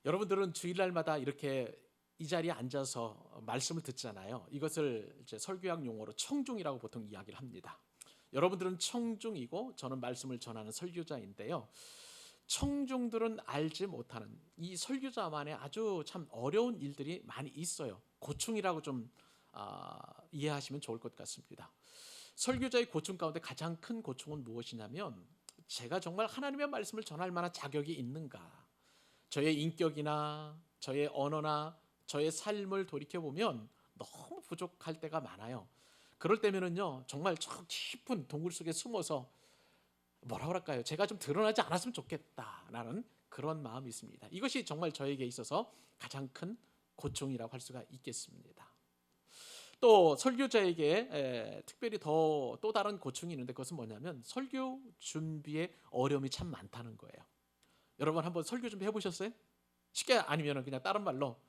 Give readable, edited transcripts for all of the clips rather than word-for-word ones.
여러분들은 주일날마다 이렇게 이 자리에 앉아서 말씀을 듣잖아요. 이것을 이제 설교학 용어로 청중이라고 보통 이야기를 합니다. 여러분들은 청중이고 저는 말씀을 전하는 설교자인데요. 청중들은 알지 못하는 이 설교자만의 아주 참 어려운 일들이 많이 있어요. 고충이라고 좀 이해하시면 좋을 것 같습니다. 설교자의 고충 가운데 가장 큰 고충은 무엇이냐면, 제가 정말 하나님의 말씀을 전할 만한 자격이 있는가, 저의 인격이나 저의 언어나 저의 삶을 돌이켜보면 너무 부족할 때가 많아요. 그럴 때면은요, 정말 저 깊은 동굴 속에 숨어서 뭐라 그럴까요? 제가 좀 드러나지 않았으면 좋겠다라는 그런 마음이 있습니다. 이것이 정말 저에게 있어서 가장 큰 고충이라고 할 수가 있겠습니다. 또 설교자에게 특별히 또 다른 고충이 있는데, 그것은 뭐냐면 설교 준비에 어려움이 참 많다는 거예요. 여러분 한번 설교 준비 해보셨어요? 쉽게 아니면 그냥 다른 말로,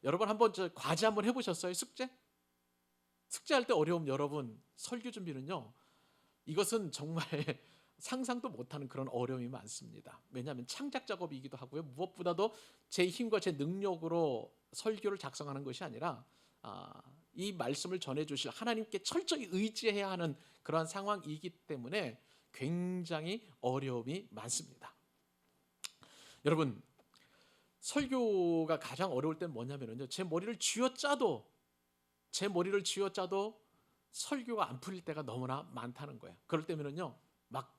여러분 한번 과제 한번 해보셨어요? 숙제할 때 어려움, 여러분 설교 준비는요, 이것은 정말 상상도 못하는 그런 어려움이 많습니다. 왜냐하면 창작 작업이기도 하고요, 무엇보다도 제 힘과 제 능력으로 설교를 작성하는 것이 아니라 이 말씀을 전해주실 하나님께 철저히 의지해야 하는 그러한 상황이기 때문에 굉장히 어려움이 많습니다. 여러분, 설교가 가장 어려울 땐 뭐냐면요, 제 머리를 쥐어짜도 설교가 안 풀릴 때가 너무나 많다는 거예요. 그럴 때면은요, 막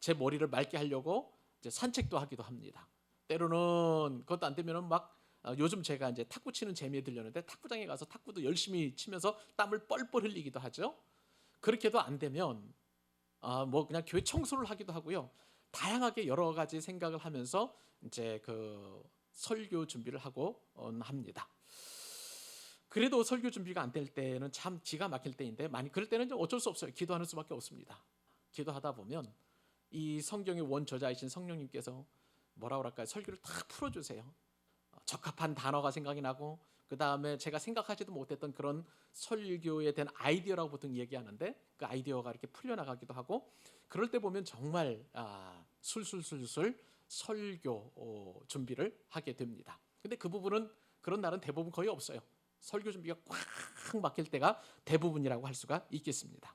제 머리를 맑게 하려고 이제 산책도 하기도 합니다. 때로는 그것도 안 되면은 막 요즘 제가 이제 탁구 치는 재미에 들렸는데, 탁구장에 가서 탁구도 열심히 치면서 땀을 뻘뻘 흘리기도 하죠. 그렇게도 안 되면 뭐 그냥 교회 청소를 하기도 하고요. 다양하게 여러 가지 생각을 하면서 이제 그 설교 준비를 하고 합니다. 그래도 설교 준비가 안 될 때는 참 기가 막힐 때인데, 많이 그럴 때는 어쩔 수 없어요. 기도하는 수밖에 없습니다. 기도하다 보면 이 성경의 원저자이신 성령님께서 뭐라 그럴까요? 설교를 탁 풀어주세요. 적합한 단어가 생각이 나고, 그 다음에 제가 생각하지도 못했던 그런 설교에 대한 아이디어라고 보통 얘기하는데, 그 아이디어가 이렇게 풀려나가기도 하고, 그럴 때 보면 정말 술술술술 설교 준비를 하게 됩니다. 근데 그 부분은, 그런 날은 대부분 거의 없어요. 설교 준비가 꽉 막힐 때가 대부분이라고 할 수가 있겠습니다.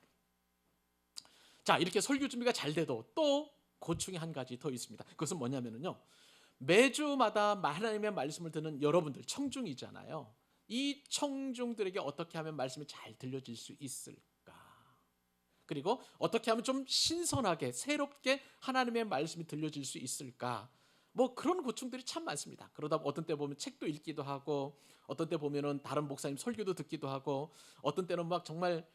자, 이렇게 설교 준비가 잘 돼도 또 고충이 한 가지 더 있습니다. 그것은 뭐냐면요, 매주마다 하나님의 말씀을 듣는 여러분들, 청중이잖아요. 이 청중들에게 어떻게 하면 말씀이 잘 들려질 수 있을까? 그리고 어떻게 하면 좀 신선하게 새롭게 하나님의 말씀이 들려질 수 있을까? 뭐 그런 고충들이 참 많습니다. 그러다 어떤 때 보면 책도 읽기도 하고, 어떤 때 보면은 다른 목사님 설교도 듣기도 하고, 어떤 때는 막 정말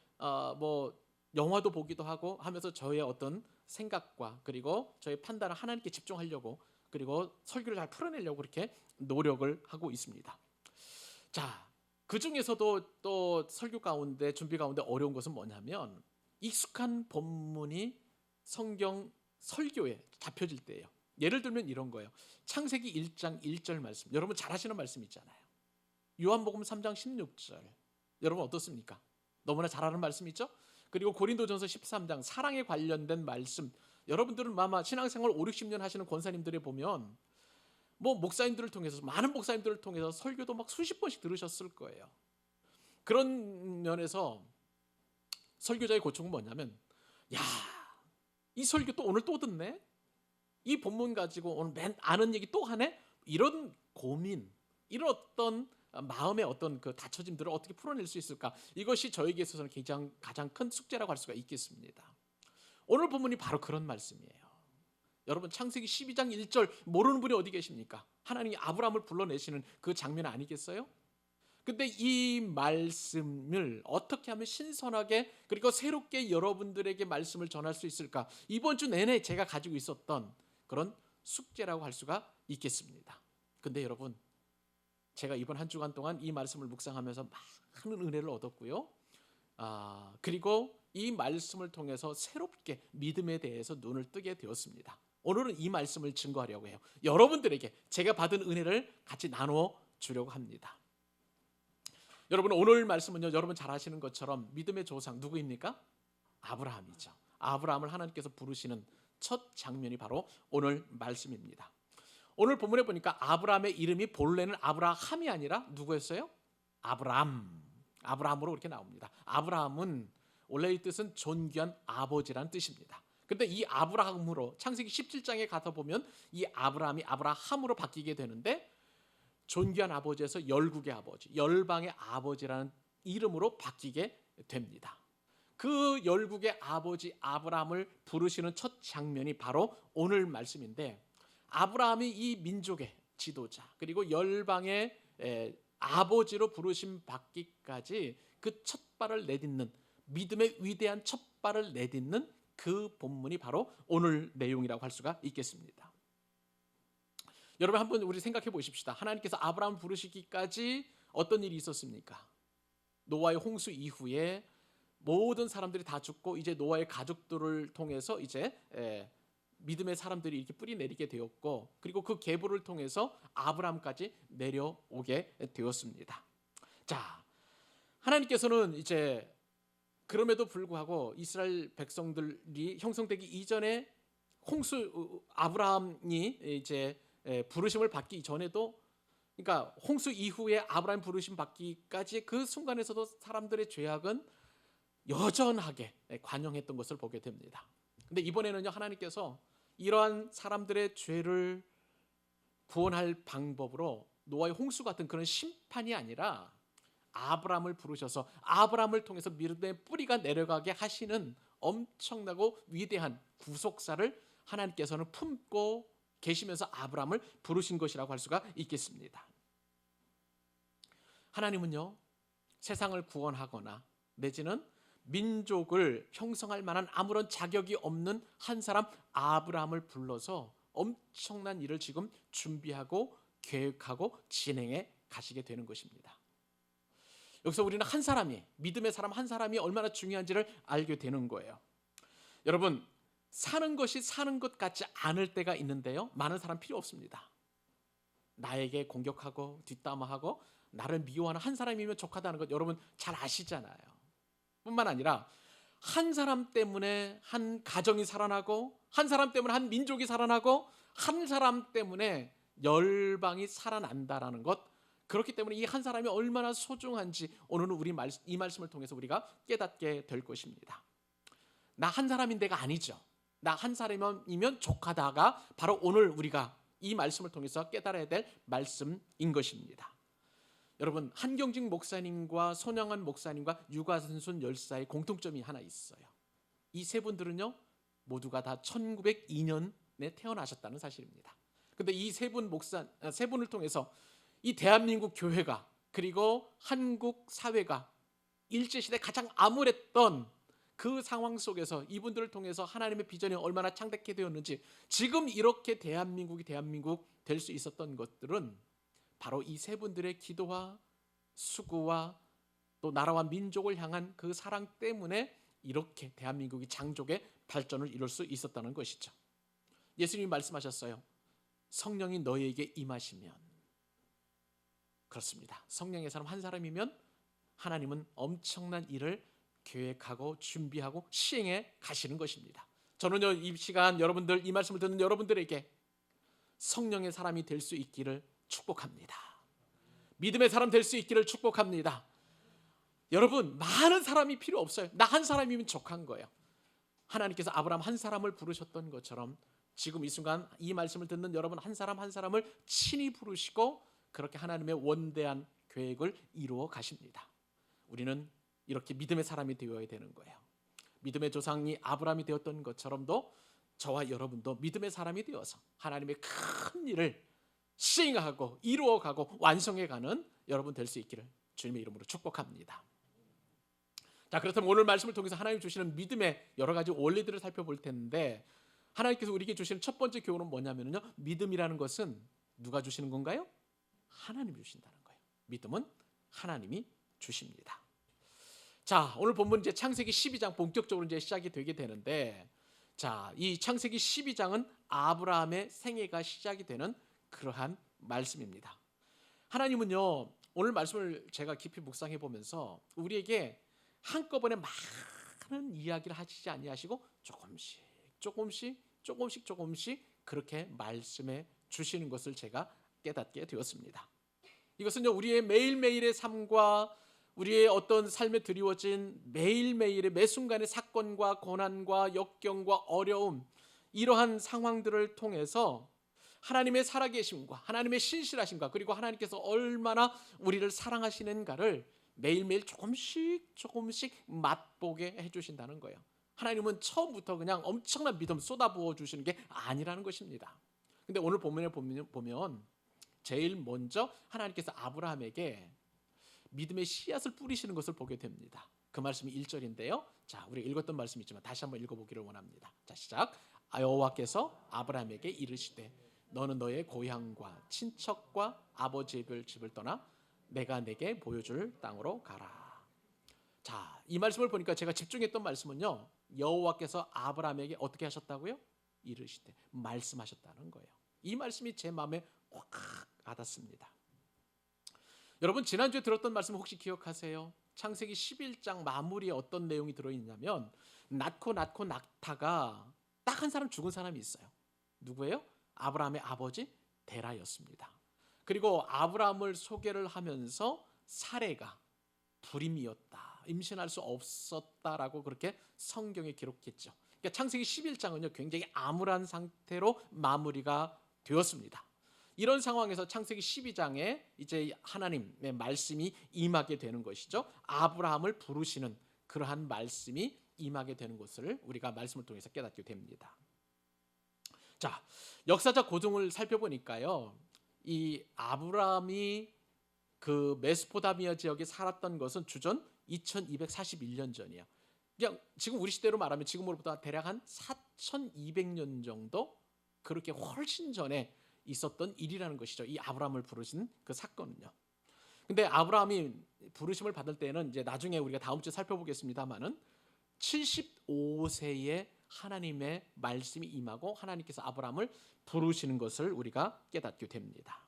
뭐 영화도 보기도 하고 하면서 저의 어떤 생각과 그리고 저의 판단을 하나님께 집중하려고, 그리고 설교를 잘 풀어내려고 그렇게 노력을 하고 있습니다. 자, 그 중에서도 또 설교 가운데, 준비 가운데 어려운 것은 뭐냐면, 익숙한 본문이 성경 설교에 잡혀질 때예요. 예를 들면 이런 거예요. 창세기 1장 1절 말씀, 여러분 잘 아시는 말씀 있잖아요. 요한복음 3장 16절, 여러분 어떻습니까? 너무나 잘 아는 말씀이죠. 그리고 고린도전서 13장 사랑에 관련된 말씀, 여러분들은 아마 신앙생활 5, 60년 하시는 권사님들에 보면 뭐 목사님들을 통해서, 많은 목사님들을 통해서 설교도 막 수십 번씩 들으셨을 거예요. 그런 면에서 설교자의 고충은 뭐냐면, 야, 이 설교 또 오늘 또 듣네? 이 본문 가지고 오늘 아는 얘기 또 하네? 이런 고민, 이런 어떤 마음의 어떤 그 닫혀짐들을 어떻게 풀어낼 수 있을까? 이것이 저에게 있어서는 가장 큰 숙제라고 할 수가 있겠습니다. 오늘 본문이 바로 그런 말씀이에요. 여러분, 창세기 12장 1절 모르는 분이 어디 계십니까? 하나님이 아브라함을 불러내시는 그 장면 아니겠어요? 근데 이 말씀을 어떻게 하면 신선하게 그리고 새롭게 여러분들에게 말씀을 전할 수 있을까? 이번 주 내내 제가 가지고 있었던 그런 숙제라고 할 수가 있겠습니다. 근데 여러분, 제가 이번 한 주간 동안 이 말씀을 묵상하면서 많은 은혜를 얻었고요. 그리고 이 말씀을 통해서 새롭게 믿음에 대해서 눈을 뜨게 되었습니다. 오늘은 이 말씀을 증거하려고 해요. 여러분들에게 제가 받은 은혜를 같이 나누어 주려고 합니다. 여러분, 오늘 말씀은요, 여러분 잘 아시는 것처럼 믿음의 조상 누구입니까? 아브라함이죠. 아브라함을 하나님께서 부르시는 첫 장면이 바로 오늘 말씀입니다. 오늘 본문에 보니까 아브라함의 이름이 본래는 아브라함이 아니라 누구였어요? 아브람. 아브라함으로 그렇게 나옵니다. 아브라함은 원래의 뜻은 존귀한 아버지라는 뜻입니다. 근데 이 아브라함으로 창세기 17장에 가서 보면 이 아브라함이 아브라함으로 바뀌게 되는데 존귀한 아버지에서 열국의 아버지, 열방의 아버지라는 이름으로 바뀌게 됩니다. 그 열국의 아버지 아브라함을 부르시는 첫 장면이 바로 오늘 말씀인데, 아브라함이 이 민족의 지도자 그리고 열방의 아버지로 부르심 받기까지 그 첫 발을 내딛는, 믿음의 위대한 첫 발을 내딛는 그 본문이 바로 오늘 내용이라고 할 수가 있겠습니다. 여러분 한번 우리 생각해 보십시다. 하나님께서 아브라함을 부르시기까지 어떤 일이 있었습니까? 노아의 홍수 이후에 모든 사람들이 다 죽고 이제 노아의 가족들을 통해서 이제 믿음의 사람들이 이렇게 뿌리 내리게 되었고, 그리고 그 계보를 통해서 아브라함까지 내려오게 되었습니다. 자, 하나님께서는 이제 그럼에도 불구하고 이스라엘 백성들이 형성되기 이전에 아브라함이 이제 부르심을 받기 전에도, 그러니까 홍수 이후에 아브라함 부르심 받기까지 그 순간에서도 사람들의 죄악은 여전하게 관영했던 것을 보게 됩니다. 근데 이번에는요, 하나님께서 이러한 사람들의 죄를 구원할 방법으로 노아의 홍수 같은 그런 심판이 아니라 아브라함을 부르셔서 아브라함을 통해서 믿음의 뿌리가 내려가게 하시는 엄청나고 위대한 구속사를 하나님께서는 품고 계시면서 아브라함을 부르신 것이라고 할 수가 있겠습니다. 하나님은요, 세상을 구원하거나 내지는 민족을 형성할 만한 아무런 자격이 없는 한 사람 아브라함을 불러서 엄청난 일을 지금 준비하고 계획하고 진행해 가시게 되는 것입니다. 여기서 우리는 한 사람이, 믿음의 사람 한 사람이 얼마나 중요한지를 알게 되는 거예요. 여러분, 사는 것이 사는 것 같지 않을 때가 있는데요, 많은 사람 필요 없습니다. 나에게 공격하고 뒷담화하고 나를 미워하는 한 사람이면 족하다는 것 여러분 잘 아시잖아요. 뿐만 아니라 한 사람 때문에 한 가정이 살아나고, 한 사람 때문에 한 민족이 살아나고, 한 사람 때문에 열방이 살아난다라는 것, 그렇기 때문에 이 한 사람이 얼마나 소중한지 오늘은 이 말씀을 통해서 우리가 깨닫게 될 것입니다. 나 한 사람인데가 아니죠. 나 한 사람이면 족하다가 바로 오늘 우리가 이 말씀을 통해서 깨달아야 될 말씀인 것입니다. 여러분, 한경직 목사님과 손영한 목사님과 유가순 열사의 공통점이 하나 있어요. 이 세 분들은요, 모두가 다 1902년에 태어나셨다는 사실입니다. 근데 이 세 분을 통해서 이 대한민국 교회가 그리고 한국 사회가 일제시대 가장 암울했던 그 상황 속에서 이분들을 통해서 하나님의 비전이 얼마나 창대케 되었는지, 지금 이렇게 대한민국이 대한민국 될 수 있었던 것들은 바로 이 세 분들의 기도와 수고와 또 나라와 민족을 향한 그 사랑 때문에 이렇게 대한민국이 장족의 발전을 이룰 수 있었다는 것이죠. 예수님이 말씀하셨어요. 성령이 너희에게 임하시면, 그렇습니다. 성령의 사람 한 사람이면 하나님은 엄청난 일을 계획하고 준비하고 시행해 가시는 것입니다. 저는요, 이 시간 여러분들, 이 말씀을 듣는 여러분들에게 성령의 사람이 될 수 있기를 축복합니다. 믿음의 사람 될 수 있기를 축복합니다. 여러분, 많은 사람이 필요 없어요. 나 한 사람이면 족한 거예요. 하나님께서 아브라함 한 사람을 부르셨던 것처럼 지금 이 순간 이 말씀을 듣는 여러분 한 사람 한 사람을 친히 부르시고 그렇게 하나님의 원대한 계획을 이루어 가십니다. 우리는 이렇게 믿음의 사람이 되어야 되는 거예요. 믿음의 조상이 아브라함이 되었던 것처럼도 저와 여러분도 믿음의 사람이 되어서 하나님의 큰 일을 시행하고 이루어가고 완성해가는 여러분 될 수 있기를 주님의 이름으로 축복합니다. 자, 그렇다면 오늘 말씀을 통해서 하나님 주시는 믿음의 여러 가지 원리들을 살펴볼 텐데, 하나님께서 우리에게 주시는 첫 번째 교훈은 뭐냐면요, 믿음이라는 것은 누가 주시는 건가요? 하나님이 주신다는 거예요. 믿음은 하나님이 주십니다. 자, 오늘 본문 이제 창세기 12장 본격적으로 이제 시작이 되게 되는데, 자, 이 창세기 12장은 아브라함의 생애가 시작이 되는 그러한 말씀입니다. 하나님은요, 오늘 말씀을 제가 깊이 묵상해 보면서 우리에게 한꺼번에 많은 이야기를 하시지 아니하시고 조금씩 그렇게 말씀해 주시는 것을 제가 깨닫게 되었습니다. 이것은요, 우리의 매일매일의 삶과 우리의 어떤 삶에 드리워진 매일매일의 매 순간의 사건과 고난과 역경과 어려움, 이러한 상황들을 통해서 하나님의 살아계심과 하나님의 신실하심과 그리고 하나님께서 얼마나 우리를 사랑하시는가를 매일매일 조금씩 맛보게 해주신다는 거예요. 하나님은 처음부터 그냥 엄청난 믿음 쏟아부어 주시는 게 아니라는 것입니다. 근데 오늘 본문에 보면 제일 먼저 하나님께서 아브라함에게 믿음의 씨앗을 뿌리시는 것을 보게 됩니다. 그 말씀이 1절인데요. 자, 우리 읽었던 말씀이 있지만 다시 한번 읽어보기를 원합니다. 자, 시작. 여호와께서 아브라함에게 이르시되 너는 너의 고향과 친척과 아버지의 집을 떠나 내가 내게 보여줄 땅으로 가라. 자, 이 말씀을 보니까 제가 집중했던 말씀은요, 여호와께서 아브라함에게 어떻게 하셨다고요? 이르시되, 말씀하셨다는 거예요. 이 말씀이 제 마음에 확 와닿습니다. 여러분, 지난주에 들었던 말씀 혹시 기억하세요? 창세기 11장 마무리에 어떤 내용이 들어있냐면 낳고 낳다가 딱 한 사람 죽은 사람이 있어요. 누구예요? 아브라함의 아버지 데라였습니다. 그리고 아브라함을 소개를 하면서 사레가 불임이었다, 임신할 수 없었다라고 그렇게 성경에 기록했죠. 그러니까 창세기 11장은요 굉장히 암울한 상태로 마무리가 되었습니다. 이런 상황에서 창세기 12장에 이제 하나님의 말씀이 임하게 되는 것이죠. 아브라함을 부르시는 그러한 말씀이 임하게 되는 것을 우리가 말씀을 통해서 깨닫게 됩니다. 자, 역사적 고증을 살펴보니까요, 이 아브라함이 그 메소포타미아 지역에 살았던 것은 주전 2241년 전이에요. 그냥 지금 우리 시대로 말하면 지금으로부터 대략 한 4200년 정도, 그렇게 훨씬 전에 있었던 일이라는 것이죠. 이 아브라함을 부르신 그 사건은요. 근데 아브라함이 부르심을 받을 때는 이제 나중에 우리가 다음 주에 살펴보겠습니다만은 75세에 하나님의 말씀이 임하고 하나님께서 아브라함을 부르시는 것을 우리가 깨닫게 됩니다.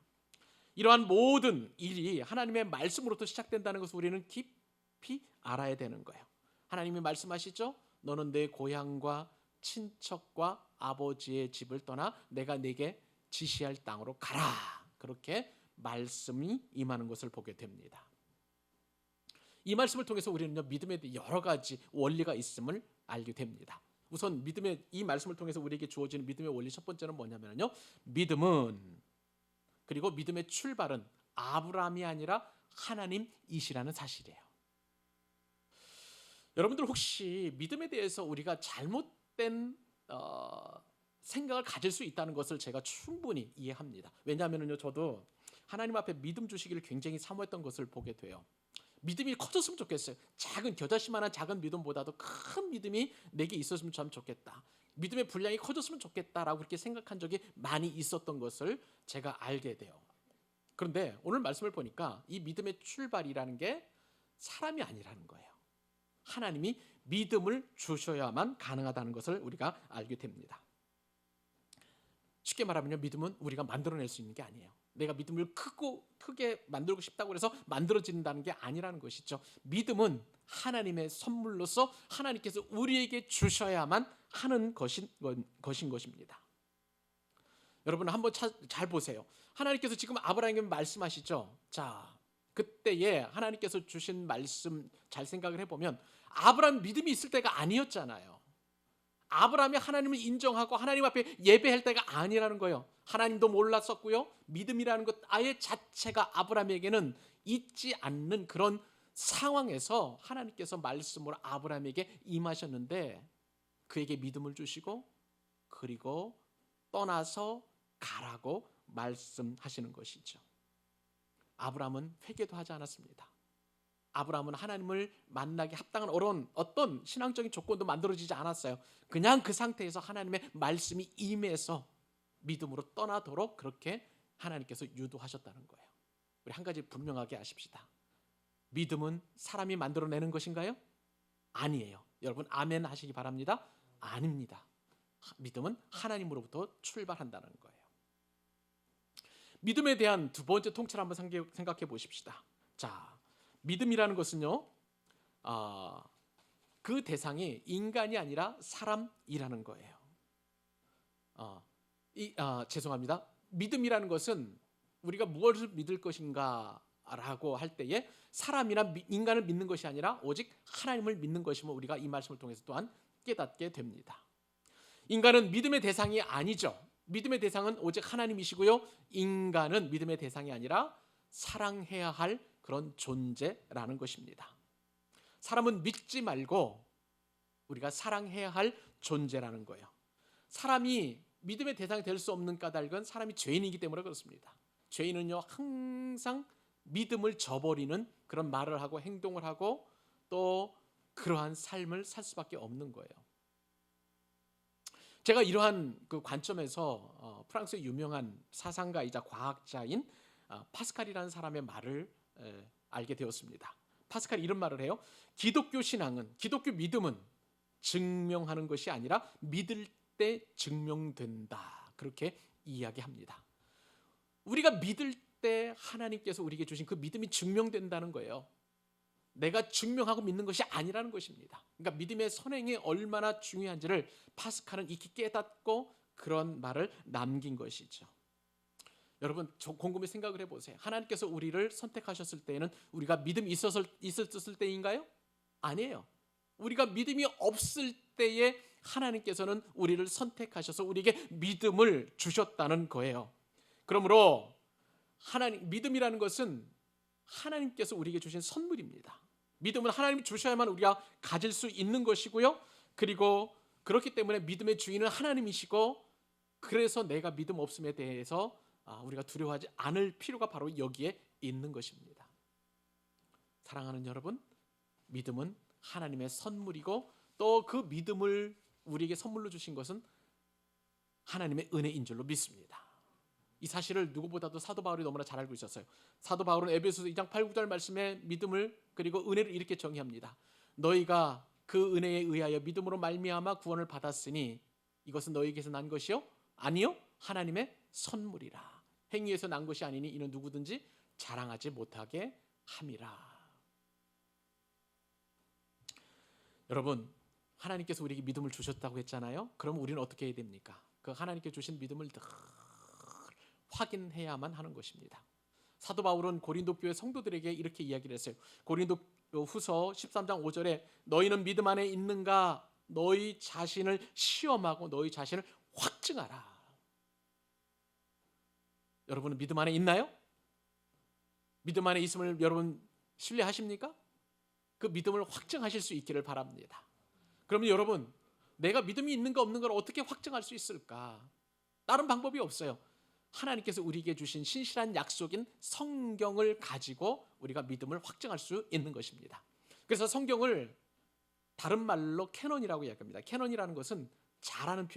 이러한 모든 일이 하나님의 말씀으로부터 시작된다는 것을 우리는 깊이 알아야 되는 거예요. 하나님이 말씀하시죠. 너는 내 고향과 친척과 아버지의 집을 떠나 내가 네게 지시할 땅으로 가라. 그렇게 말씀이 임하는 것을 보게 됩니다. 이 말씀을 통해서 우리는 믿음에 대해 여러 가지 원리가 있음을 알게 됩니다. 우선 믿음의 이 말씀을 통해서 우리에게 주어지는 믿음의 원리 첫 번째는 뭐냐면요, 믿음은, 그리고 믿음의 출발은 아브라함이 아니라 하나님이시라는 사실이에요. 여러분들 혹시 믿음에 대해서 우리가 잘못된 생각을 가질 수 있다는 것을 제가 충분히 이해합니다. 왜냐하면요, 저도 하나님 앞에 믿음 주시기를 굉장히 사모했던 것을 보게 돼요. 믿음이 커졌으면 좋겠어요. 작은 겨자씨만한 작은 믿음보다도 큰 믿음이 내게 있었으면 참 좋겠다. 믿음의 분량이 커졌으면 좋겠다라고 그렇게 생각한 적이 많이 있었던 것을 제가 알게 돼요. 그런데 오늘 말씀을 보니까 이 믿음의 출발이라는 게 사람이 아니라는 거예요. 하나님이 믿음을 주셔야만 가능하다는 것을 우리가 알게 됩니다. 쉽게 말하면요, 믿음은 우리가 만들어낼 수 있는 게 아니에요. 내가 믿음을 크게 만들고 싶다고 해서 만들어진다는 게 아니라는 것이죠. 믿음은 하나님의 선물로서 하나님께서 우리에게 주셔야만 하는 것인 것입니다. 여러분 한번 잘 보세요. 하나님께서 지금 아브라함에게 말씀하시죠. 자, 그때에 하나님께서 주신 말씀 잘 생각을 해보면 아브라함 믿음이 있을 때가 아니었잖아요. 아브라함이 하나님을 인정하고 하나님 앞에 예배할 때가 아니라는 거예요. 하나님도 몰랐었고요. 믿음이라는 것 아예 자체가 아브라함에게는 있지 않는 그런 상황에서 하나님께서 말씀으로 아브라함에게 임하셨는데 그에게 믿음을 주시고 그리고 떠나서 가라고 말씀하시는 것이죠. 아브라함은 회개도 하지 않았습니다. 아브라함은 하나님을 만나기 합당한 어떤 신앙적인 조건도 만들어지지 않았어요. 그냥 그 상태에서 하나님의 말씀이 임해서 믿음으로 떠나도록 그렇게 하나님께서 유도하셨다는 거예요. 우리 한 가지 분명하게 아십시다. 믿음은 사람이 만들어내는 것인가요? 아니에요. 여러분 아멘 하시기 바랍니다. 아닙니다. 믿음은 하나님으로부터 출발한다는 거예요. 믿음에 대한 두 번째 통찰을 한번 생각해 보십시다. 자, 믿음이라는 것은요, 그 대상이 인간이 아니라 사람이라는 거예요. 죄송합니다. 믿음이라는 것은 우리가 무엇을 믿을 것인가라고 할 때에 사람이나 인간을 믿는 것이 아니라 오직 하나님을 믿는 것임을 우리가 이 말씀을 통해서 또한 깨닫게 됩니다. 인간은 믿음의 대상이 아니죠. 믿음의 대상은 오직 하나님이시고요. 인간은 믿음의 대상이 아니라 사랑해야 할 그런 존재라는 것입니다. 사람은 믿지 말고 우리가 사랑해야 할 존재라는 거예요. 사람이 믿음의 대상이 될 수 없는 까닭은 사람이 죄인이기 때문에 그렇습니다. 죄인은요 항상 믿음을 저버리는 그런 말을 하고 행동을 하고 또 그러한 삶을 살 수밖에 없는 거예요. 제가 이러한 그 관점에서 프랑스의 유명한 사상가이자 과학자인 파스칼이라는 사람의 말을 알게 되었습니다. 파스칼이 이런 말을 해요. 기독교 신앙은, 기독교 믿음은 증명하는 것이 아니라 믿을 때 증명된다. 그렇게 이야기합니다. 우리가 믿을 때 하나님께서 우리에게 주신 그 믿음이 증명된다는 거예요. 내가 증명하고 믿는 것이 아니라는 것입니다. 그러니까 믿음의 선행이 얼마나 중요한지를 파스칼은 익히 깨닫고 그런 말을 남긴 것이죠. 여러분 곰곰이 생각을 해보세요. 하나님께서 우리를 선택하셨을 때에는 우리가 믿음이 있었을 때인가요? 아니에요. 우리가 믿음이 없을 때에 하나님께서는 우리를 선택하셔서 우리에게 믿음을 주셨다는 거예요. 그러므로 믿음이라는 것은 하나님께서 우리에게 주신 선물입니다. 믿음은 하나님이 주셔야만 우리가 가질 수 있는 것이고요. 그리고 그렇기 때문에 믿음의 주인은 하나님이시고, 그래서 내가 믿음 없음에 대해서 우리가 두려워하지 않을 필요가 바로 여기에 있는 것입니다. 사랑하는 여러분, 믿음은 하나님의 선물이고 또 그 믿음을 우리에게 선물로 주신 것은 하나님의 은혜인 줄로 믿습니다. 이 사실을 누구보다도 사도 바울이 너무나 잘 알고 있었어요. 사도 바울은 에베소서 2장 8, 9절 말씀에 믿음을 그리고 은혜를 이렇게 정의합니다. 너희가 그 은혜에 의하여 믿음으로 말미암아 구원을 받았으니 이것은 너희에게서 난 것이요? 아니요, 하나님의 선물이라. 행위에서 난 것이 아니니 이는 누구든지 자랑하지 못하게 함이라. 여러분, 하나님께서 우리에게 믿음을 주셨다고 했잖아요. 그럼 우리는 어떻게 해야 됩니까? 그 하나님께 주신 믿음을 늘 확인해야만 하는 것입니다. 사도 바울은 고린도 교회 성도들에게 이렇게 이야기를 했어요. 고린도 후서 13장 5절에 너희는 믿음 안에 있는가? 너희 자신을 시험하고 너희 자신을 확증하라. 여러분은 믿음 안에 있나요? 믿음 안에 있음을 여러분 신뢰하십니까? 그 믿음을 확증하실 수 있기를 바랍니다. 그러면 여러분, 내가 믿음이 있는가 없는 걸 어떻게 확증할 수 있을까? 다른 방법이 없어요. 하나님께서 우리에게 주신 신실한 약속인 성경을 가지고 우리가 믿음을 확증할 수 있는 것입니다. 그래서 성경을 다른 말로 캐논이라고 이야기합니다. 캐논이라는 것은 잘하는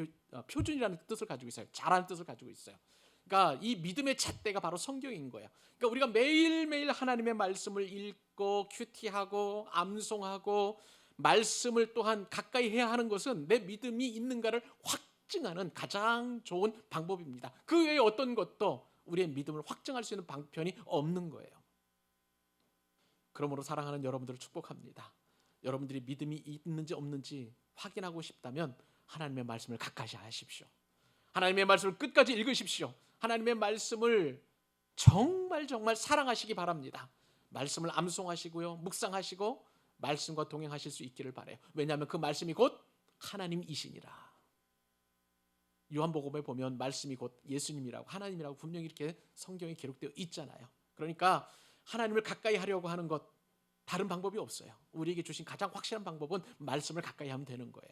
표준이라는 뜻을 가지고 있어요. 잘하는 뜻을 가지고 있어요. 그러니까 이 믿음의 잣대가 바로 성경인 거예요. 그러니까 우리가 매일매일 하나님의 말씀을 읽고 큐티하고 암송하고 말씀을 또한 가까이 해야 하는 것은 내 믿음이 있는가를 확증하는 가장 좋은 방법입니다. 그 외에 어떤 것도 우리의 믿음을 확증할 수 있는 방편이 없는 거예요. 그러므로 사랑하는 여러분들을 축복합니다. 여러분들이 믿음이 있는지 없는지 확인하고 싶다면 하나님의 말씀을 가까이 하십시오. 하나님의 말씀을 끝까지 읽으십시오. 하나님의 말씀을 정말 사랑하시기 바랍니다. 말씀을 암송하시고요, 묵상하시고 말씀과 동행하실 수 있기를 바라요. 왜냐하면 그 말씀이 곧 하나님이시니라. 요한복음에 보면 말씀이 곧 예수님이라고 하나님이라고 분명히 이렇게 성경에 기록되어 있잖아요. 그러니까 하나님을 가까이 하려고 하는 것 다른 방법이 없어요. 우리에게 주신 가장 확실한 방법은 말씀을 가까이 하면 되는 거예요.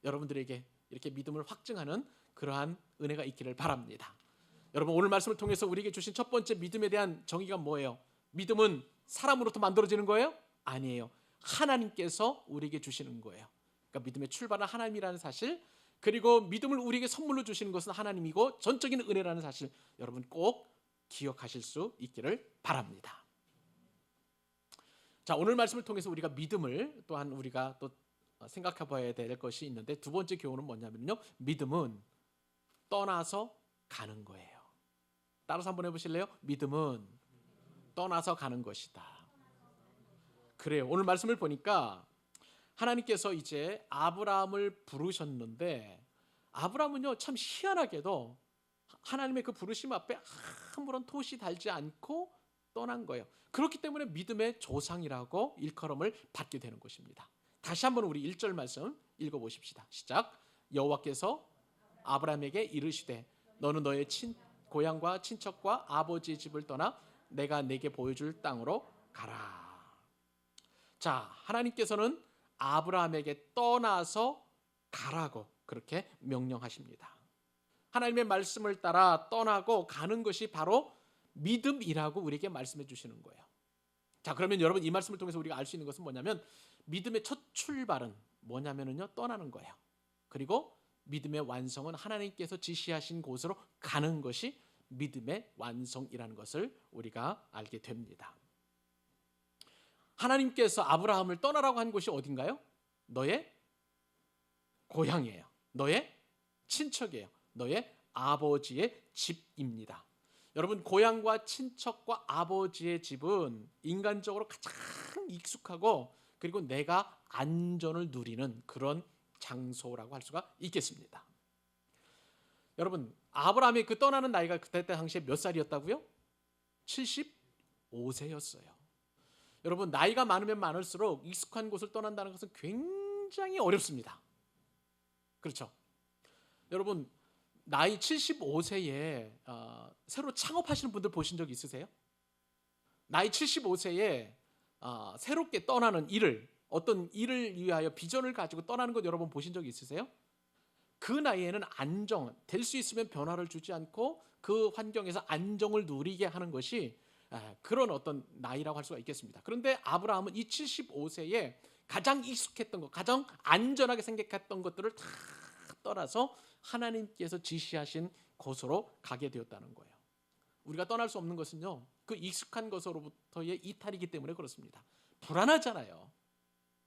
여러분들에게 이렇게 믿음을 확증하는 그러한 은혜가 있기를 바랍니다. 여러분, 오늘 말씀을 통해서 우리에게 주신 첫 번째 믿음에 대한 정의가 뭐예요? 믿음은 사람으로부터 만들어지는 거예요? 아니에요. 하나님께서 우리에게 주시는 거예요. 그러니까 믿음의 출발은 하나님이라는 사실, 그리고 믿음을 우리에게 선물로 주시는 것은 하나님이고 전적인 은혜라는 사실, 여러분 꼭 기억하실 수 있기를 바랍니다. 자, 오늘 말씀을 통해서 우리가 믿음을 또한 우리가 또 생각해 봐야 될 것이 있는데, 두 번째 교훈은 뭐냐면요, 믿음은 떠나서 가는 거예요. 따라서 한번 해보실래요? 믿음은 떠나서 가는 것이다. 그래요. 오늘 말씀을 보니까 하나님께서 이제 아브라함을 부르셨는데, 아브라함은요 참 희한하게도 하나님의 그 부르심 앞에 아무런 토시 달지 않고 떠난 거예요. 그렇기 때문에 믿음의 조상이라고 일컬음을 받게 되는 것입니다. 다시 한번 우리 1절 말씀 읽어보십시다. 시작. 여호와께서 아브라함에게 이르시되 너는 너의 고향과 친척과 아버지의 집을 떠나 내가 내게 보여줄 땅으로 가라. 자, 하나님께서는 아브라함에게 떠나서 가라고 그렇게 명령하십니다. 하나님의 말씀을 따라 떠나고 가는 것이 바로 믿음이라고 우리에게 말씀해 주시는 거예요. 자, 그러면 여러분 이 말씀을 통해서 우리가 알 수 있는 것은 뭐냐면 믿음의 첫 출발은 뭐냐면요, 떠나는 거예요. 그리고 믿음의 완성은 하나님께서 지시하신 곳으로 가는 것이 믿음의 완성이라는 것을 우리가 알게 됩니다. 하나님께서 아브라함을 떠나라고 한 곳이 어딘가요? 너의 고향이에요. 너의 친척이에요. 너의 아버지의 집입니다. 여러분, 고향과 친척과 아버지의 집은 인간적으로 가장 익숙하고 그리고 내가 안전을 누리는 그런 장소라고 할 수가 있겠습니다. 여러분, 아브라함이 그 떠나는 나이가 그때 당시에 몇 살이었다고요? 75세였어요. 여러분, 나이가 많으면 많을수록 익숙한 곳을 떠난다는 것은 굉장히 어렵습니다. 그렇죠? 여러분, 나이 75세에 새로 창업하시는 분들 보신 적 있으세요? 나이 75세에 새롭게 떠나는 일을, 어떤 일을 위하여 비전을 가지고 떠나는 것 여러분 보신 적 있으세요? 그 나이에는 안정, 될 수 있으면 변화를 주지 않고 그 환경에서 안정을 누리게 하는 것이 그런 어떤 나이라고 할 수가 있겠습니다. 그런데 아브라함은 이 75세에 가장 익숙했던 것, 가장 안전하게 생각했던 것들을 다 떠나서 하나님께서 지시하신 곳으로 가게 되었다는 거예요. 우리가 떠날 수 없는 것은요, 그 익숙한 것으로부터의 이탈이기 때문에 그렇습니다. 불안하잖아요.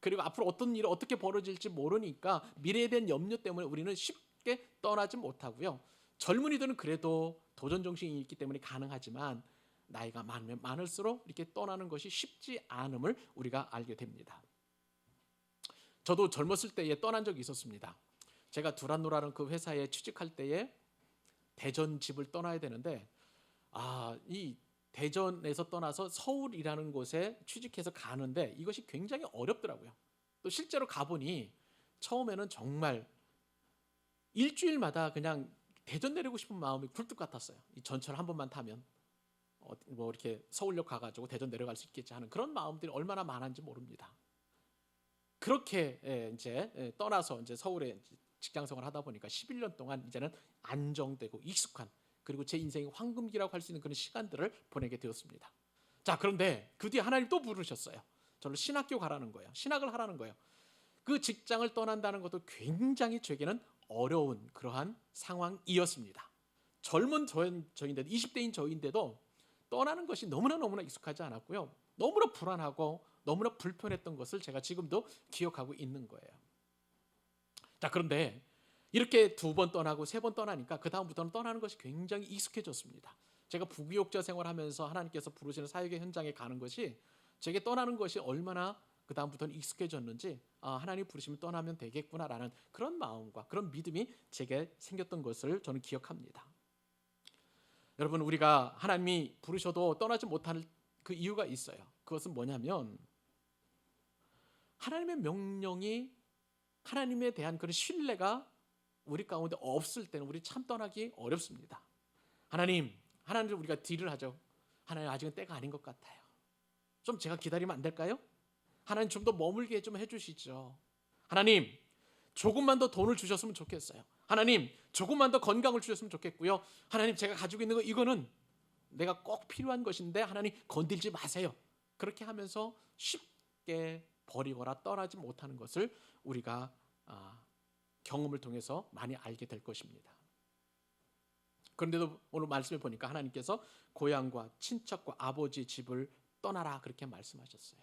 그리고 앞으로 어떤 일이 어떻게 벌어질지 모르니까 미래에 대한 염려 때문에 우리는 쉽게 떠나지 못하고요. 젊은이들은 그래도 도전 정신이 있기 때문에 가능하지만 나이가 많으면 많을수록 이렇게 떠나는 것이 쉽지 않음을 우리가 알게 됩니다. 저도 젊었을 때에 떠난 적이 있었습니다. 제가 두란노라는 그 회사에 취직할 때에 대전 집을 떠나야 되는데 이 대전에서 떠나서 서울이라는 곳에 취직해서 가는데 이것이 굉장히 어렵더라고요. 또 실제로 가보니 처음에는 정말 일주일마다 그냥 대전 내리고 싶은 마음이 굴뚝 같았어요. 이 전철 한 번만 타면 뭐 이렇게 서울역 가가지고 대전 내려갈 수 있겠지 하는 그런 마음들이 얼마나 많은지 모릅니다. 그렇게 이제 떠나서 이제 서울에 직장 생활을 하다 보니까 11년 동안 이제는 안정되고 익숙한, 그리고 제 인생의 황금기라고 할 수 있는 그런 시간들을 보내게 되었습니다. 자, 그런데 그 뒤에 하나님 또 부르셨어요. 저를 신학교 가라는 거예요. 신학을 하라는 거예요. 그 직장을 떠난다는 것도 굉장히 제게는 어려운 그러한 상황이었습니다. 젊은 저인데도 20대인 저인데도 떠나는 것이 너무나 익숙하지 않았고요. 너무나 불안하고 너무나 불편했던 것을 제가 지금도 기억하고 있는 거예요. 자, 그런데 이렇게 2번 떠나고 3번 떠나니까 그 다음부터는 떠나는 것이 굉장히 익숙해졌습니다. 제가 부교육자 생활하면서 하나님께서 부르시는 사역의 현장에 가는 것이 제게 떠나는 것이 얼마나 그 다음부터는 익숙해졌는지 하나님 부르시면 떠나면 되겠구나라는 그런 마음과 그런 믿음이 제게 생겼던 것을 저는 기억합니다. 여러분, 우리가 하나님이 부르셔도 떠나지 못할 그 이유가 있어요. 그것은 뭐냐면 하나님의 명령이, 하나님에 대한 그런 신뢰가 우리 가운데 없을 때는 우리 참 떠나기 어렵습니다. 하나님 우리가 딜을 하죠. 하나님, 아직은 때가 아닌 것 같아요. 좀 제가 기다리면 안 될까요? 하나님, 좀 더 머물게 좀 해주시죠. 하나님, 조금만 더 돈을 주셨으면 좋겠어요. 하나님, 조금만 더 건강을 주셨으면 좋겠고요. 하나님, 제가 가지고 있는 거 이거는 내가 꼭 필요한 것인데 하나님 건들지 마세요. 그렇게 하면서 쉽게 버리거나 떠나지 못하는 것을 우리가 경험을 통해서 많이 알게 될 것입니다. 그런데도 오늘 말씀을 보니까 하나님께서 고향과 친척과 아버지의 집을 떠나라 그렇게 말씀하셨어요.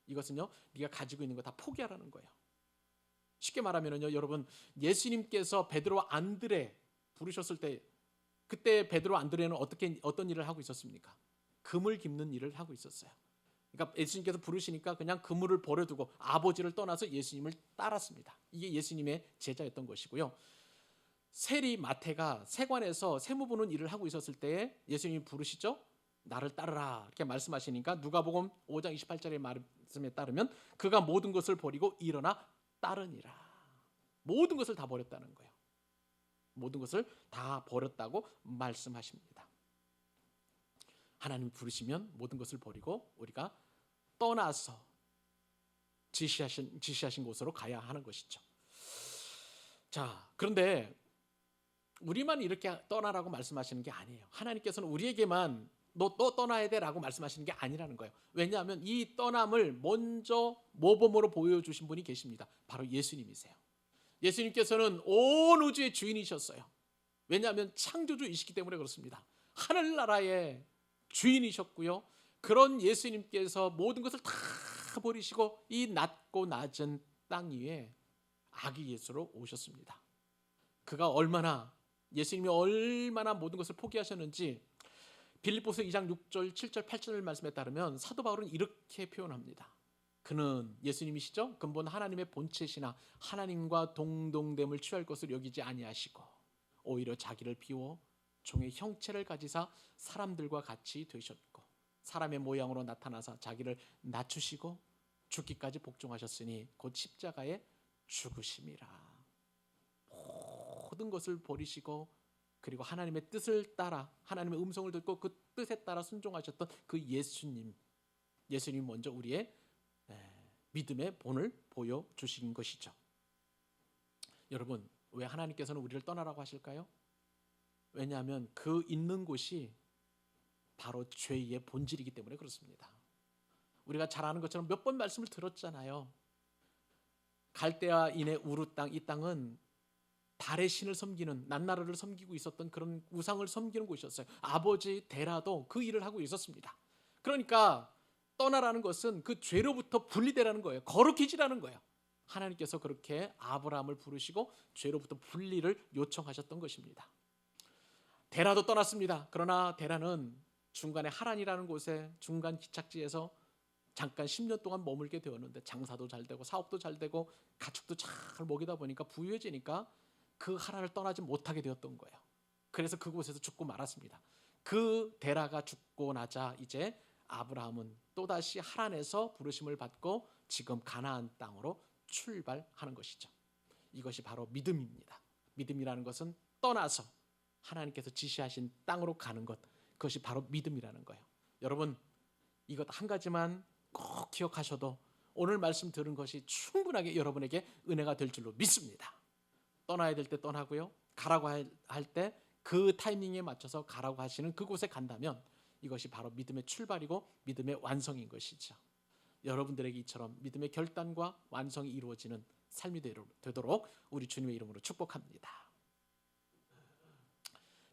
이것은요, 네가 가지고 있는 거 다 포기하라는 거예요. 쉽게 말하면요, 여러분, 예수님께서 베드로와 안드레 부르셨을 때 그때 베드로 안드레는 어떤 일을 하고 있었습니까? 그물 깁는 일을 하고 있었어요. 그러니까 예수님께서 부르시니까 그냥 그물을 버려두고 아버지를 떠나서 예수님을 따랐습니다. 이게 예수님의 제자였던 것이고요. 세리 마태가 세관에서 세무 보는 일을 하고 있었을 때에 예수님이 부르시죠. 나를 따르라 이렇게 말씀하시니까 누가복음 5장 28절의 말씀에 따르면 그가 모든 것을 버리고 일어나 따르니라. 모든 것을 다 버렸다는 거예요. 모든 것을 다 버렸다고 말씀하십니다. 하나님 부르시면 모든 것을 버리고 우리가 떠나서 지시하신 곳으로 가야 하는 것이죠. 자, 그런데 우리만 이렇게 떠나라고 말씀하시는 게 아니에요. 하나님께서는 우리에게만 너 떠나야 돼라고 말씀하시는 게 아니라는 거예요. 왜냐하면 이 떠남을 먼저 모범으로 보여주신 분이 계십니다. 바로 예수님이세요. 예수님께서는 온 우주의 주인이셨어요. 왜냐하면 창조주이시기 때문에 그렇습니다. 하늘나라의 주인이셨고요. 그런 예수님께서 모든 것을 다 버리시고 이 낮고 낮은 땅 위에 아기 예수로 오셨습니다. 예수님이 얼마나 모든 것을 포기하셨는지 빌립보서 2장 6절, 7절, 8절 말씀에 따르면 사도 바울은 이렇게 표현합니다. 그는 예수님이시죠? 근본 하나님의 본체시나 하나님과 동등됨을 취할 것을 여기지 아니하시고 오히려 자기를 비워 종의 형체를 가지사 사람들과 같이 되셨고 사람의 모양으로 나타나사 자기를 낮추시고 죽기까지 복종하셨으니 곧 십자가에 죽으심이라. 모든 것을 버리시고 그리고 하나님의 뜻을 따라 하나님의 음성을 듣고 그 뜻에 따라 순종하셨던 그 예수님 먼저 우리의 믿음의 본을 보여주신 것이죠. 여러분, 왜 하나님께서는 우리를 떠나라고 하실까요? 왜냐하면 그 있는 곳이 바로 죄의 본질이기 때문에 그렇습니다. 우리가 잘 아는 것처럼 몇 번 말씀을 들었잖아요. 갈대아인의 우르 땅, 이 땅은 달의 신을 섬기는, 난나라를 섬기고 있었던 그런 우상을 섬기는 곳이었어요. 아버지 데라도 그 일을 하고 있었습니다. 그러니까 떠나라는 것은 그 죄로부터 분리되라는 거예요. 거룩해지라는 거예요. 하나님께서 그렇게 아브라함을 부르시고 죄로부터 분리를 요청하셨던 것입니다. 데라도 떠났습니다. 그러나 데라는 중간에 하란이라는 곳에 중간 기착지에서 잠깐 10년 동안 머물게 되었는데 장사도 잘 되고 사업도 잘 되고 가축도 잘 먹이다 보니까 부유해지니까 그 하란을 떠나지 못하게 되었던 거예요. 그래서 그곳에서 죽고 말았습니다. 그 데라가 죽고 나자 이제 아브라함은 또다시 하란에서 부르심을 받고 지금 가나안 땅으로 출발하는 것이죠. 이것이 바로 믿음입니다. 믿음이라는 것은 떠나서 하나님께서 지시하신 땅으로 가는 것, 그것이 바로 믿음이라는 거예요. 여러분, 이것 한 가지만 꼭 기억하셔도 오늘 말씀 들은 것이 충분하게 여러분에게 은혜가 될 줄로 믿습니다. 떠나야 될 때 떠나고요, 가라고 할 때 그 타이밍에 맞춰서 가라고 하시는 그곳에 간다면 이것이 바로 믿음의 출발이고 믿음의 완성인 것이죠. 여러분들에게 이처럼 믿음의 결단과 완성이 이루어지는 삶이 되도록 우리 주님의 이름으로 축복합니다.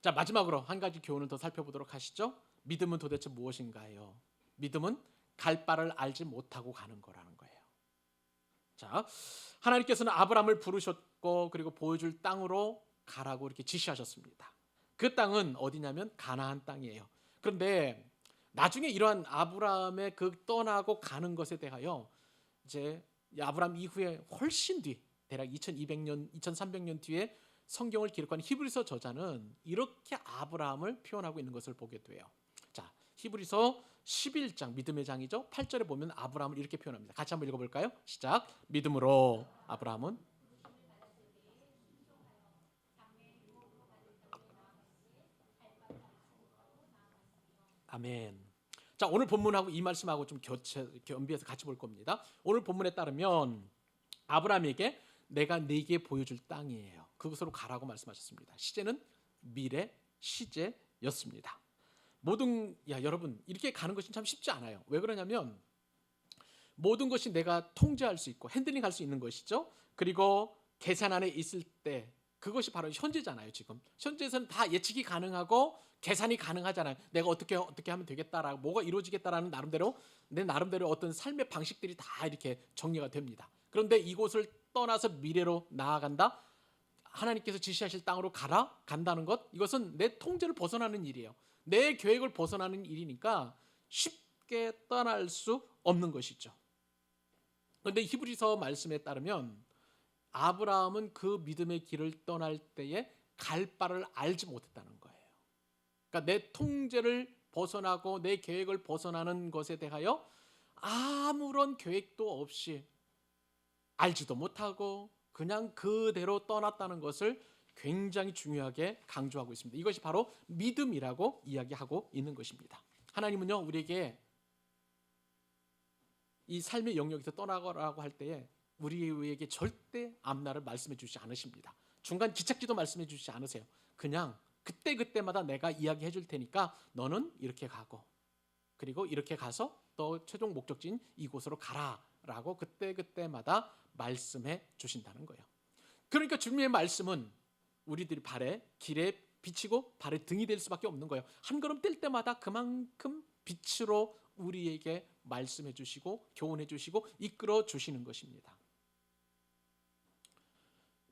자, 마지막으로 한 가지 교훈을 더 살펴보도록 하시죠. 믿음은 도대체 무엇인가요? 믿음은 갈 바를 알지 못하고 가는 거라는 거예요. 자, 하나님께서는 아브라함을 부르셨고 그리고 보여줄 땅으로 가라고 이렇게 지시하셨습니다. 그 땅은 어디냐면 가나안 땅이에요. 그런데 나중에 이러한 아브라함의 그 떠나고 가는 것에 대하여 이제 아브라함 이후에 훨씬 뒤 대략 2200년, 2300년 뒤에 성경을 기록한 히브리서 저자는 이렇게 아브라함을 표현하고 있는 것을 보게 돼요. 자, 히브리서 11장 믿음의 장이죠. 8절에 보면 아브라함을 이렇게 표현합니다. 같이 한번 읽어볼까요? 시작. 믿음으로 아브라함은 아멘. 자, 오늘 본문하고 이 말씀하고 좀 겸비해서 같이 볼 겁니다. 오늘 본문에 따르면 아브라함에게 내가 네게 보여줄 땅이에요. 그곳으로 가라고 말씀하셨습니다. 시제는 미래 시제였습니다. 여러분, 이렇게 가는 것이 참 쉽지 않아요. 왜 그러냐면 모든 것이 내가 통제할 수 있고 핸들링할 수 있는 것이죠. 그리고 계산 안에 있을 때 그것이 바로 현재잖아요. 지금 현재에서는 다 예측이 가능하고 계산이 가능하잖아요. 내가 어떻게 하면 되겠다라고, 뭐가 이루어지겠다라는 내 나름대로 어떤 삶의 방식들이 다 이렇게 정리가 됩니다. 그런데 이곳을 떠나서 미래로 나아간다, 하나님께서 지시하실 땅으로 간다는 것, 이것은 내 통제를 벗어나는 일이에요. 내 계획을 벗어나는 일이니까 쉽게 떠날 수 없는 것이죠. 그런데 히브리서 말씀에 따르면 아브라함은 그 믿음의 길을 떠날 때에 갈 바를 알지 못했다는 거예요. 그러니까 내 통제를 벗어나고 내 계획을 벗어나는 것에 대하여 아무런 계획도 없이 알지도 못하고 그냥 그대로 떠났다는 것을 굉장히 중요하게 강조하고 있습니다. 이것이 바로 믿음이라고 이야기하고 있는 것입니다. 하나님은요, 우리에게 이 삶의 영역에서 떠나가라고 할 때에 우리에게 절대 앞날을 말씀해 주시지 않으십니다. 중간 기착지도 말씀해 주시지 않으세요. 그냥 그때그때마다 내가 이야기해 줄 테니까 너는 이렇게 가고 그리고 이렇게 가서 또 최종 목적지인 이곳으로 가라라고 그때그때마다 말씀해 주신다는 거예요. 그러니까 주님의 말씀은 우리들이 발에 길에 비치고 발에 등이 될 수밖에 없는 거예요. 한 걸음 뗄 때마다 그만큼 빛으로 우리에게 말씀해 주시고 교훈해 주시고 이끌어 주시는 것입니다.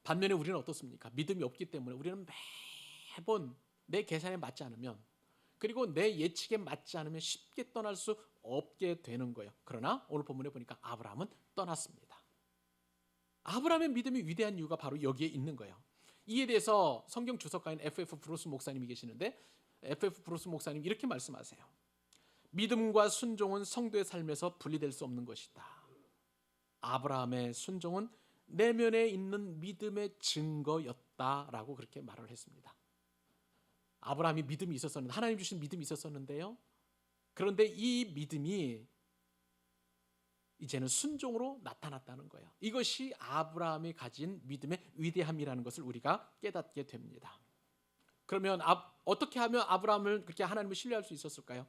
반면에 우리는 어떻습니까? 믿음이 없기 때문에 우리는 매번 내 계산에 맞지 않으면 그리고 내 예측에 맞지 않으면 쉽게 떠날 수 없게 되는 거예요. 그러나 오늘 본문에 보니까 아브라함은 떠났습니다. 아브라함의 믿음이 위대한 이유가 바로 여기에 있는 거예요. 이에 대해서 성경 주석가인 F.F. 브루스 목사님이 계시는데 F.F. 브루스 목사님 이렇게 말씀하세요. 믿음과 순종은 성도의 삶에서 분리될 수 없는 것이다. 아브라함의 순종은 내면에 있는 믿음의 증거였다라고 그렇게 말을 했습니다. 아브라함이 믿음이 있었었는데 하나님 주신 믿음이 있었었는데요. 그런데 이 믿음이 이제는 순종으로 나타났다는 거예요. 이것이 아브라함이 가진 믿음의 위대함이라는 것을 우리가 깨닫게 됩니다. 그러면 어떻게 하면 아브라함을 그렇게 하나님을 신뢰할 수 있었을까요?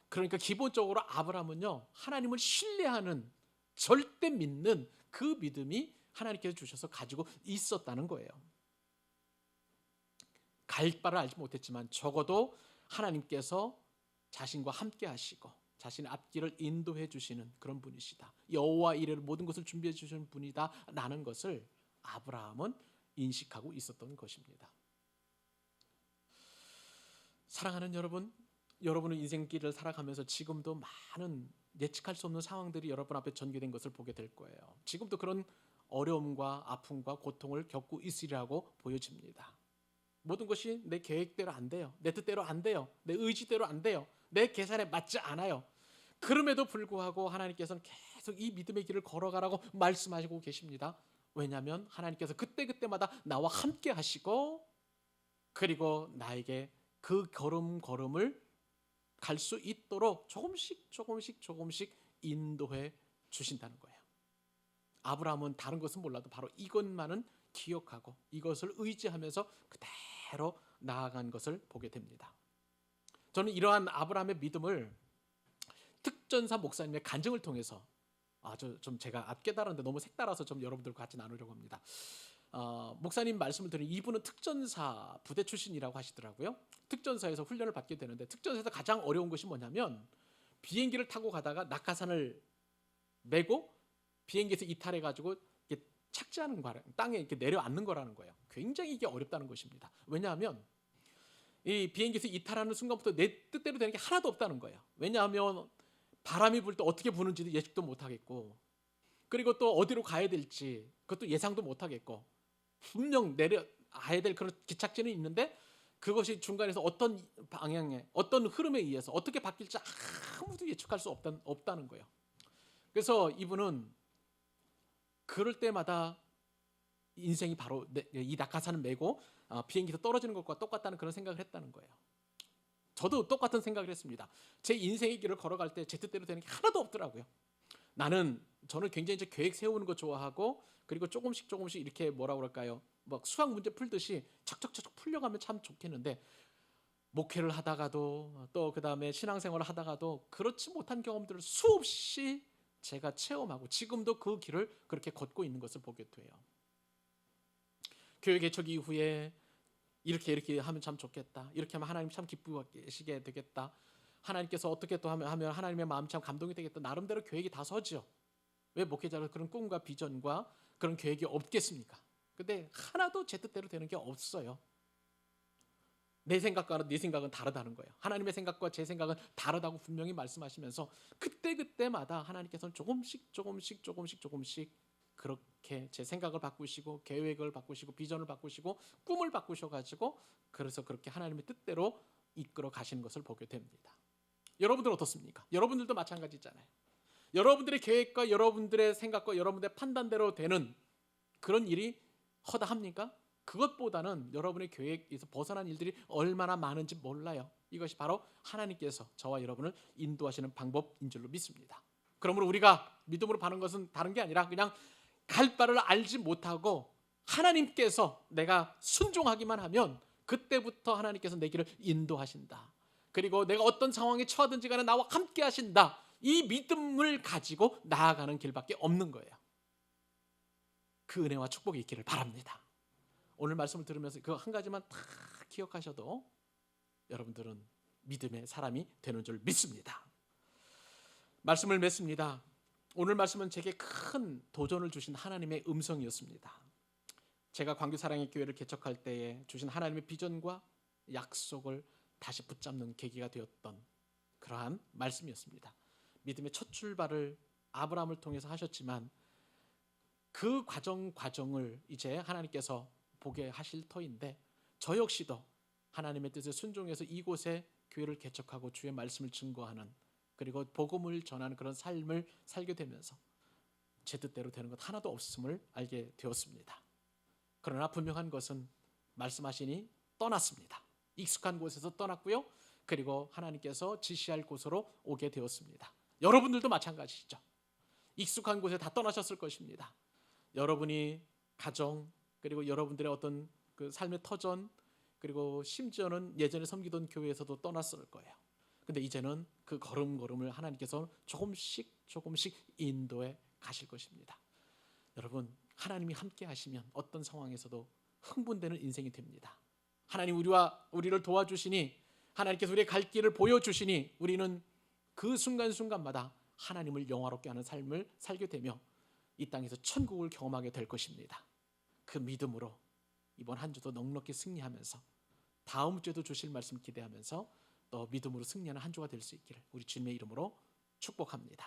그러니까 기본적으로 아브라함은요, 하나님을 신뢰하는 절대 믿는 그 믿음이 하나님께서 주셔서 가지고 있었다는 거예요. 갈 바를 알지 못했지만 적어도 하나님께서 자신과 함께 하시고 자신의 앞길을 인도해 주시는 그런 분이시다. 여호와 이레로 모든 것을 준비해 주시는 분이다 라는 것을 아브라함은 인식하고 있었던 것입니다. 사랑하는 여러분, 여러분의 인생길을 살아가면서 지금도 많은 예측할 수 없는 상황들이 여러분 앞에 전개된 것을 보게 될 거예요. 지금도 그런 어려움과 아픔과 고통을 겪고 있으리라고 보여집니다. 모든 것이 내 계획대로 안 돼요. 내 뜻대로 안 돼요. 내 의지대로 안 돼요. 내 계산에 맞지 않아요. 그럼에도 불구하고 하나님께서는 계속 이 믿음의 길을 걸어가라고 말씀하시고 계십니다. 왜냐하면 하나님께서 그때그때마다 나와 함께 하시고 그리고 나에게 그 걸음걸음을 갈 수 있도록 조금씩 인도해 주신다는 거예요. 아브라함은 다른 것은 몰라도 바로 이것만은 기억하고 이것을 의지하면서 그대로 나아간 것을 보게 됩니다. 저는 이러한 아브라함의 믿음을 특전사 목사님의 간증을 통해서 좀 제가 깨달았는데 너무 색달아서 좀 여러분들과 같이 나누려고 합니다. 목사님 말씀을 들으니 이분은 특전사 부대 출신이라고 하시더라고요. 특전사에서 훈련을 받게 되는데 특전사에서 가장 어려운 것이 뭐냐면 비행기를 타고 가다가 낙하산을 메고 비행기에서 이탈해가지고 착지하는 거라, 땅에 이렇게 내려앉는 거라는 거예요. 굉장히 이게 어렵다는 것입니다. 왜냐하면 이 비행기에서 이탈하는 순간부터 내 뜻대로 되는 게 하나도 없다는 거예요. 왜냐하면 바람이 불 때 어떻게 부는지도 예측도 못하겠고 그리고 또 어디로 가야 될지 그것도 예상도 못하겠고 분명 내려가야 될 그런 기착지는 있는데 그것이 중간에서 어떤 방향에 어떤 흐름에 의해서 어떻게 바뀔지 아무도 예측할 수 없다는 거예요. 그래서 이분은 그럴 때마다 인생이 바로 이 낙하산을 메고 비행기에서 떨어지는 것과 똑같다는 그런 생각을 했다는 거예요. 저도 똑같은 생각을 했습니다. 제 인생의 길을 걸어갈 때 제 뜻대로 되는 게 하나도 없더라고요. 저는 굉장히 이제 계획 세우는 거 좋아하고 그리고 조금씩 이렇게 뭐라고 그럴까요? 막 수학 문제 풀듯이 척척 풀려가면 참 좋겠는데 목회를 하다가도 또 그다음에 신앙생활을 하다가도 그렇지 못한 경험들을 수없이 제가 체험하고 지금도 그 길을 그렇게 걷고 있는 것을 보게 돼요. 교회 개척 이후에 이렇게 하면 참 좋겠다. 이렇게 하면 하나님 참 기쁘시게 되겠다. 하나님께서 어떻게 또 하면 하나님의 마음 참 감동이 되겠다. 나름대로 계획이 다 서죠. 왜 목회자로 그런 꿈과 비전과 그런 계획이 없겠습니까? 근데 하나도 제 뜻대로 되는 게 없어요. 내 생각과 네 생각은 다르다는 거예요. 하나님의 생각과 제 생각은 다르다고 분명히 말씀하시면서 그때마다 하나님께서는 조금씩 그렇게 제 생각을 바꾸시고 계획을 바꾸시고 비전을 바꾸시고 꿈을 바꾸셔가지고 그래서 그렇게 하나님의 뜻대로 이끌어 가시는 것을 보게 됩니다. 여러분들 어떻습니까? 여러분들도 마찬가지잖아요. 여러분들의 계획과 여러분들의 생각과 여러분들의 판단대로 되는 그런 일이 허다합니까? 그것보다는 여러분의 계획에서 벗어난 일들이 얼마나 많은지 몰라요. 이것이 바로 하나님께서 저와 여러분을 인도하시는 방법인 줄로 믿습니다. 그러므로 우리가 믿음으로 가는 것은 다른 게 아니라 그냥 갈 바를 알지 못하고 하나님께서 내가 순종하기만 하면 그때부터 하나님께서 내 길을 인도하신다. 그리고 내가 어떤 상황에 처하든지 간에 나와 함께 하신다. 이 믿음을 가지고 나아가는 길밖에 없는 거예요. 그 은혜와 축복이 있기를 바랍니다. 오늘 말씀을 들으면서 그 한 가지만 다 기억하셔도 여러분들은 믿음의 사람이 되는 줄 믿습니다. 말씀을 맺습니다. 오늘 말씀은 제게 큰 도전을 주신 하나님의 음성이었습니다. 제가 광교 사랑의 교회를 개척할 때에 주신 하나님의 비전과 약속을 다시 붙잡는 계기가 되었던 그러한 말씀이었습니다. 믿음의 첫 출발을 아브라함을 통해서 하셨지만 그 과정을 이제 하나님께서 보게 하실 터인데 저 역시도 하나님의 뜻에 순종해서 이곳에 교회를 개척하고 주의 말씀을 증거하는 그리고 복음을 전하는 그런 삶을 살게 되면서 제 뜻대로 되는 것 하나도 없음을 알게 되었습니다. 그러나 분명한 것은 말씀하시니 떠났습니다. 익숙한 곳에서 떠났고요. 그리고 하나님께서 지시할 곳으로 오게 되었습니다. 여러분들도 마찬가지죠. 익숙한 곳에 다 떠나셨을 것입니다. 여러분이 가정 그리고 여러분들의 어떤 그 삶의 터전 그리고 심지어는 예전에 섬기던 교회에서도 떠났을 거예요. 근데 이제는 그 걸음걸음을 하나님께서 조금씩 인도해 가실 것입니다. 여러분, 하나님이 함께 하시면 어떤 상황에서도 흥분되는 인생이 됩니다. 하나님 우리를 도와주시니 하나님께서 우리의 갈 길을 보여주시니 우리는 그 순간순간마다 하나님을 영화롭게 하는 삶을 살게 되며 이 땅에서 천국을 경험하게 될 것입니다. 그 믿음으로 이번 한 주도 넉넉히 승리하면서 다음 주에도 주실 말씀 기대하면서 또 믿음으로 승리하는 한 주가 될 수 있기를 우리 주님의 이름으로 축복합니다.